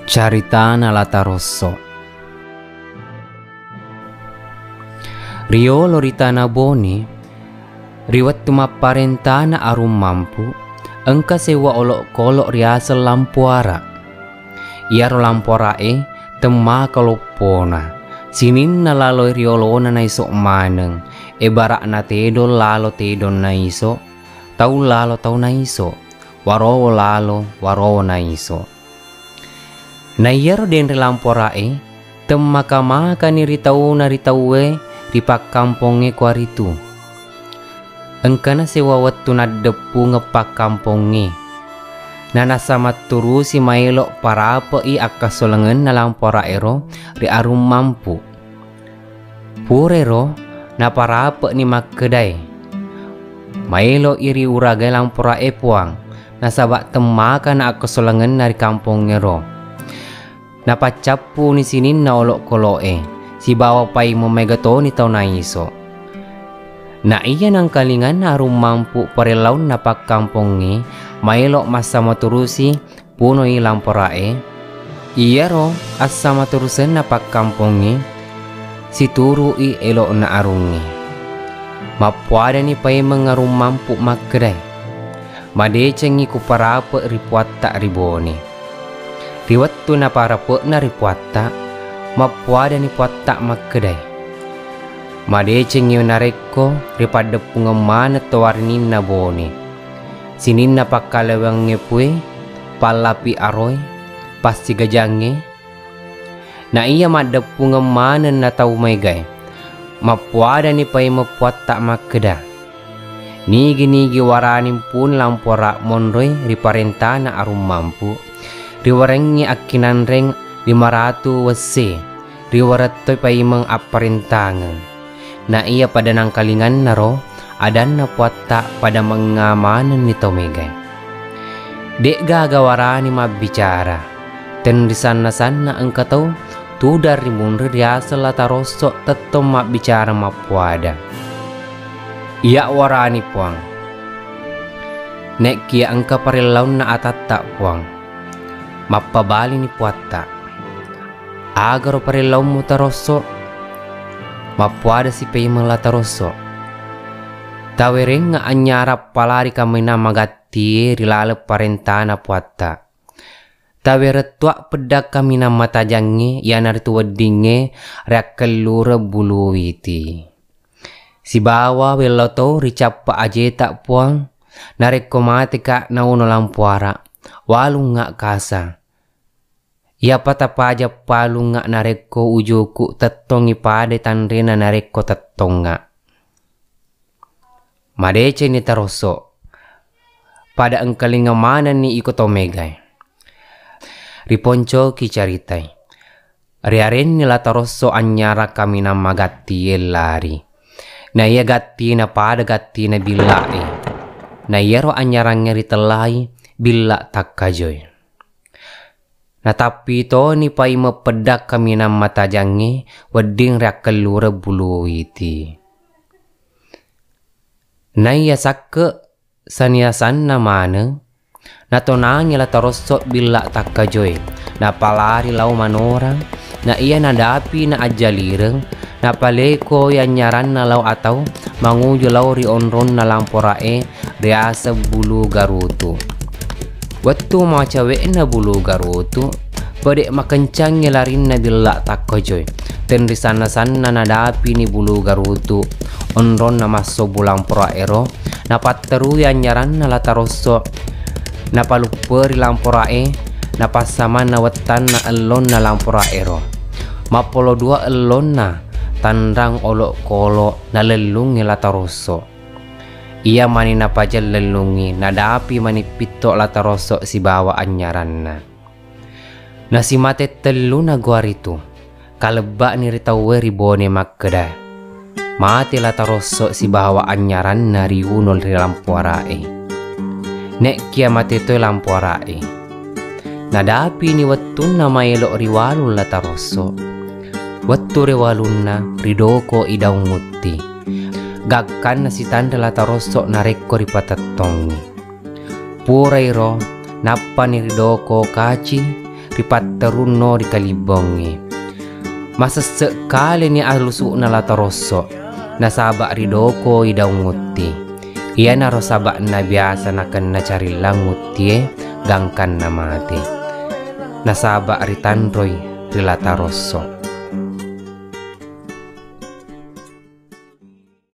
Carita na Latarosso. Rio lorita na boni, riwat tumaparenta na arum mampu, engka sewa olok kolok riasel lampuara. Iaro lampuarae tema kalopona, sinin na laloy riolona na iso maneng, barak na tedo lalo tedo na iso, tau lalo tau na iso, warowo lalo warowo na iso. Na iaro den rilamporae, temaka-maka ni ritau na ritauwe ripak kamponge kuaritu. Engkana sewa watu na depu ngepak kamponge. Na nasamat turu si mailok parape i akasolengen na lamporaero ri arum mampu. Purero na parape ni makedai. Mailo iri uragai lamporae puang, nasabak temaka na akasolengen na ri kampongero. Napacapu ni sinin na olok koloe, si bawa pai memegato ni tau na iso. Na iya nang kalingan na arum mampu parelaun na pakkampongi, mailok masa maturusi puno i lamporae. Iya ro asa maturusen na pakkampongi, si turu i elok na arungi. Mapuada ni pai mengarum mampu magkedai, madecengi ku parape ripuat tak ribone. Riwat tu na parape na ripuata, mapuada ni puata magkedai. Madeceng yu nareko ripada pungemana tawarnin na bone. Sinin na pakalawang ngepue, palapi aroy, pasti gajange. Na iya madda pungemana na tau megay, mapuada ni pay mapuata magkeda. Nigi-nigi waranin pun lampora monroy riparenta na arum mampu. Riwarengi akinanreng 500 wese, riwaratoy paimang aparintangan. Na iya pada nang kalingan naro, adan na puata pada mengamanan ni tomegay. Dek gagawara ni mabicara, ten disana-sana engkatau, tu dari munri riasa Latarosso tetto mabicara mapuada. Iya warani puang. Nek kia engka parilaun na atatta puang. Mapabali ni puata agaro parilaw mo Tarosso, mapuada si payman Latarosso. Tawereng nga anyara palari kami na magati rilalap parentana puata. Taweretwa pedak kami na matajange yan aritu wadinge reak kelura buluwiti. Si bawa weloto ricapa ajeta puang narekomatika na uno lampuara. Walung nga kasa. Ia patapaja palung nga nareko ujuku tetong ipade tanrena nareko tetong nga. Madece ni Tarosso. Pada engkalingamanan ni ikotomegay. Riponco kicaritai. Riaren ni Latarosso anyara kami na magati lari. Na iya gati na pada gati na bilae. Na iya ro anyarang ngeri telai. Bila tak kajoy. Na tapi to ni pai mepedak kami na matajange wedding rak kelura bulu iti. Na iya sakke saniasan na mana na tonangi Latarosso bila tak kajoy. Na palari lau manorang na iya nadapi na ajalireng na paleko yang nyaran na lau atau manguju lau rionron na lamporae riasa bulu garutu. Waktu mau cewek na bulu garutu, pada makencang ngelarin na bila tak kojoy. Dan di sana-sana nadapi ni bulu garutu, onron na maso bulang poraero, na pateru yang nyaran na Latarosso, na paluperi lamporae, na pasaman na wetan na elon na lamporaero. Mapolo dua elon na, tandang olok kolo na lelung Latarosso. Ia mani na pajal lelungi, nadapi mani pito Latarosso si bawa anyaran na. Na si mate telu na guaritu, kalebak ni ritawe ribone makkeda. Mati Latarosso si bawa anyaran na riunol ri lampuarae. Nek kia mate to lampuarae. Nadapi ni wattun na mailok riwalun Latarosso. Wattu riwalun na ridoko idaw nguti. gakkan na si tanda lataroso narekko ripatattongi. Purairo nappa ni ridoko kaci ripatterunno di kalibongi. Masesek kali ni alusuk na lataroso nasaba ridoko idaunguti. Ia naro sabak na biasa nakan na cari languti gangkan na mati. Nasaba ritandroy rilataroso.